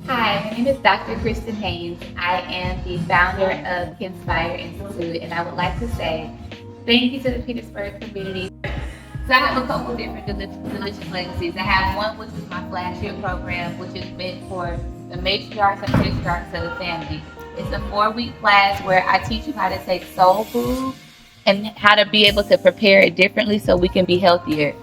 Hi, my name is Dr. Christin Haynes. I am the founder of Kinspire Institute, and I would like to say thank you to the Petersburg community. So I have a couple different delicious legacies. I have one which is my flagship program, which is meant for the matriarchs and patriarchs of the family. It's a 4-week class where I teach you how to take soul food and how to be able to prepare it differently so we can be healthier.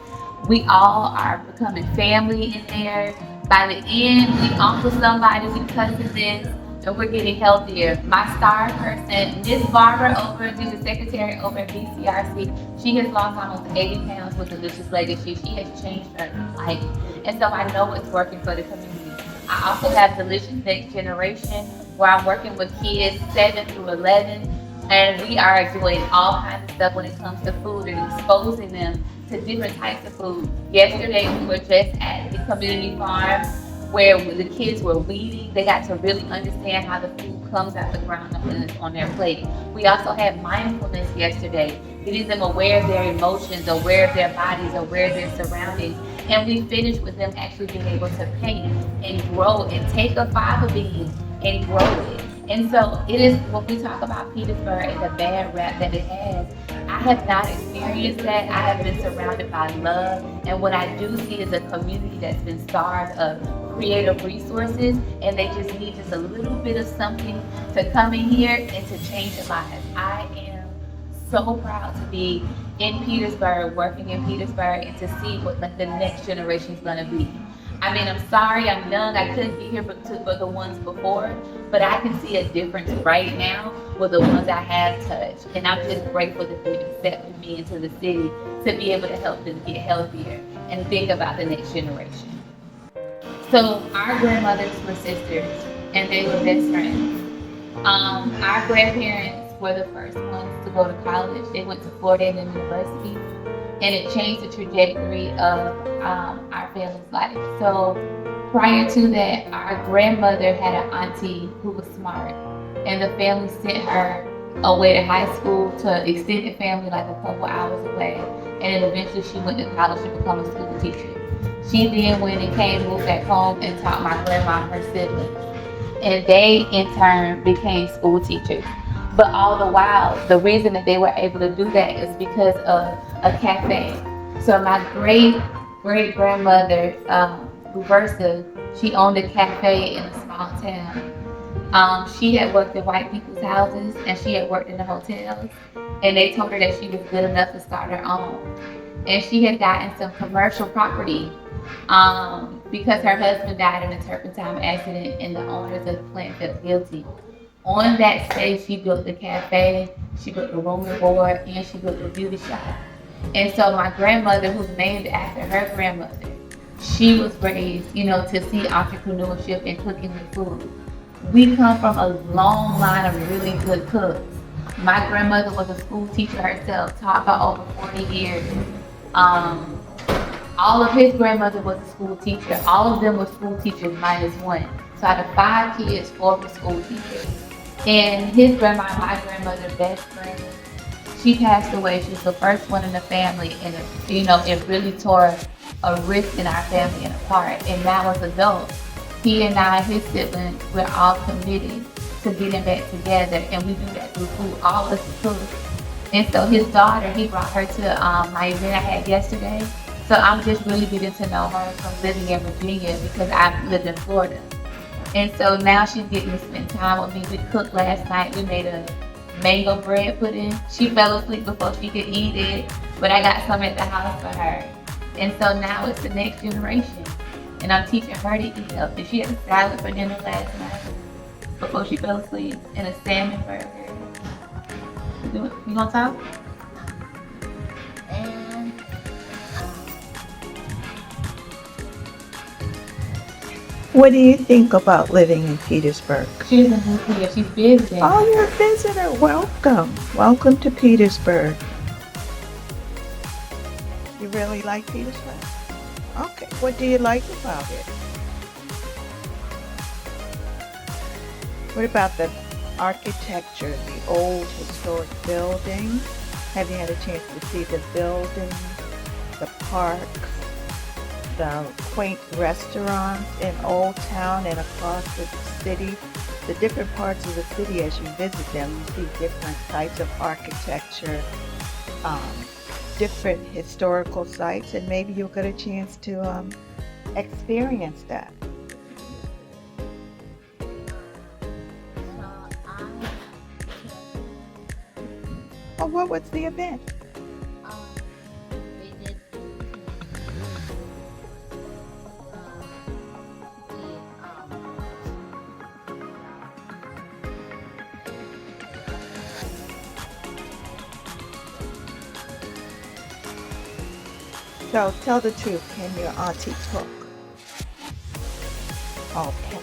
We all are becoming family in there. By the end, we uncle somebody, we cousin this, and we're getting healthier. My star person, Miss Barbara over, she's the secretary over at BCRC. She has lost almost 80 pounds with Delicious Legacy. She has changed her life. And so I know what's working for the community. I also have Delicious Next Generation, where I'm working with kids 7 through 11, and we are doing all kinds of stuff when it comes to food and exposing them to different types of food. Yesterday, we were just at the community farm where the kids were weeding. They got to really understand how the food comes out the ground and it's on their plate. We also had mindfulness yesterday, getting them aware of their emotions, aware of their bodies, aware of their surroundings. And we finished with them actually being able to paint and grow and take a fava bean and grow it. And so it is, when we talk about Petersburg and the bad rap that it has, I have not experienced that. I have been surrounded by love. And what I do see is a community that's been starved of creative resources, and they just need just a little bit of something to come in here and to change their lives. I am so proud to be in Petersburg, working in Petersburg, and to see what the next generation is going to be. I mean, I'm sorry, I'm young. I couldn't be here for the ones before, but I can see a difference right now with the ones I have touched. And I'm just grateful that they've accepted me into the city to be able to help them get healthier and think about the next generation. So our grandmothers were sisters, and they were best friends. Our grandparents were the first ones to go to college. They went to Florida A&M University, and it changed the trajectory of our family's life. So prior to that, our grandmother had an auntie who was smart, and the family sent her away to high school to extended family, like a couple hours away, and then eventually she went to college to become a school teacher. She then went and moved back home and taught my grandma and her siblings, and they in turn became school teachers. But all the while, the reason that they were able to do that is because of a cafe. So my great grandmother, Roberta, she owned a cafe in a small town. She had worked in white people's houses and she had worked in the hotels, and they told her that she was good enough to start her own. And she had gotten some commercial property because her husband died in a turpentine accident and the owners of the plant felt guilty. On that space, she built the cafe, she built the room and board, and she built the beauty shop. And so my grandmother, who's named after her grandmother, she was raised, to see entrepreneurship and cooking with food. We come from a long line of really good cooks. My grandmother was a school teacher herself, taught for over 40 years. All of his grandmother was a school teacher. All of them were school teachers minus one. So out of 5 kids, 4 were school teachers. And his grandma, my grandmother's best friend, she passed away. She was the first one in the family, and it really tore a rift in our family and apart. And now as adults, he and I, his siblings, we're all committed to getting back together, and we do that through food. All of us food. And so his daughter, he brought her to my event I had yesterday. So I'm just really getting to know her from living in Virginia because I've lived in Florida. And so now she's getting to spend time with me. We cooked last night. We made a mango bread pudding. She fell asleep before she could eat it, but I got some at the house for her. And so now it's the next generation. And I'm teaching her to eat healthy. She had a salad for dinner last night before she fell asleep and a salmon burger. You gonna talk? What do you think about living in Petersburg? She's a new here. She's visiting. Oh, you're a visitor. Welcome. Welcome to Petersburg. You really like Petersburg? Okay. What do you like about it? What about the architecture, the old historic buildings? Have you had a chance to see the buildings, the parks? the quaint restaurants in Old Town and across the city, the different parts of the city. As you visit them, you see different types of architecture, um, different historical sites, and maybe you'll get a chance to experience that. Oh, what was the event? They did So tell the truth, can your auntie cook? Okay.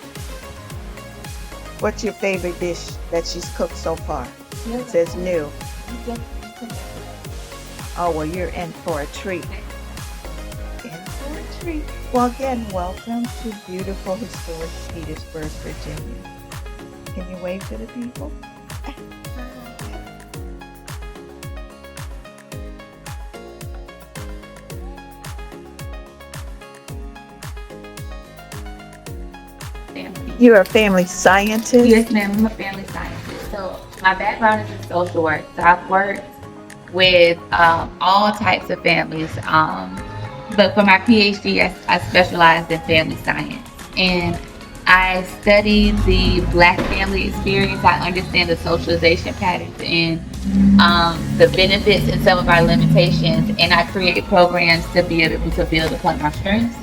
What's your favorite dish that she's cooked so far? It says new. Oh, well, you're in for a treat. In for a treat. Well, again, welcome to beautiful, historic Petersburg, Virginia. Can you wave to the people? family. You're a family scientist? Yes, ma'am. I'm a family scientist. So my background is in social work. So I've worked with all types of families. But for my PhD, I specialized in family science. And I studied the Black family experience. I understand the socialization patterns and the benefits and some of our limitations. And I created programs to be able to build upon our strengths.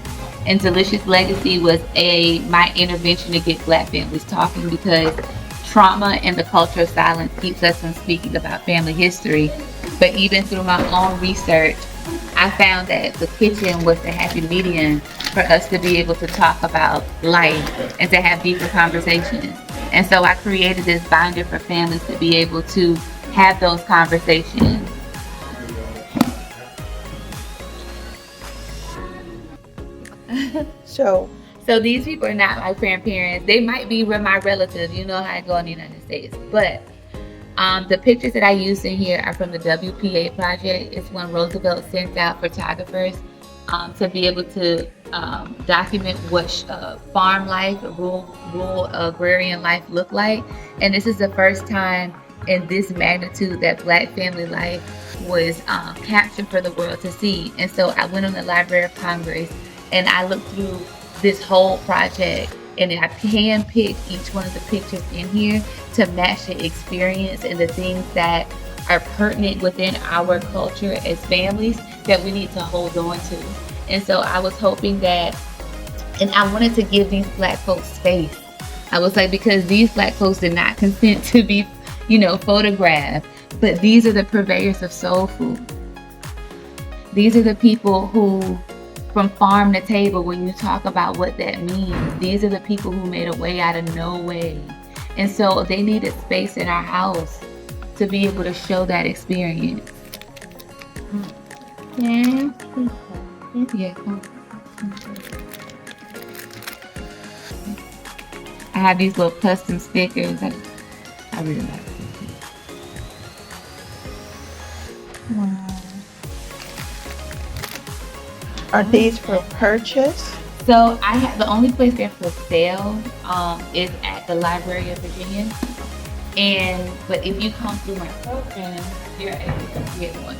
And Delicious Legacy was my intervention to get Black families talking, because trauma and the culture of silence keeps us from speaking about family history. But even through my own research, I found that the kitchen was the happy medium for us to be able to talk about life and to have deeper conversations. And so I created this binder for families to be able to have those conversations. So these people are not my grandparents. They might be my relatives. You know how I go in the United States. But the pictures that I used in here are from the WPA project. It's when Roosevelt sent out photographers to be able to document what farm life, rural agrarian life looked like. And this is the first time in this magnitude that Black family life was captured for the world to see. And so I went on the Library of Congress and I looked through this whole project, and I handpicked each one of the pictures in here to match the experience and the things that are pertinent within our culture as families that we need to hold on to. And so I was hoping that, and I wanted to give these Black folks space. I was like, because these Black folks did not consent to be, photographed, but these are the purveyors of soul food. These are the people who, from farm to table, when you talk about what that means, these are the people who made a way out of no way. And so they needed space in our house to be able to show that experience. Yeah. Yeah. I have these little custom stickers. I really like them. wow. Are these for purchase? So I have the only place they're for sale is at the Library of Virginia. But if you come through my program, you're able to get one.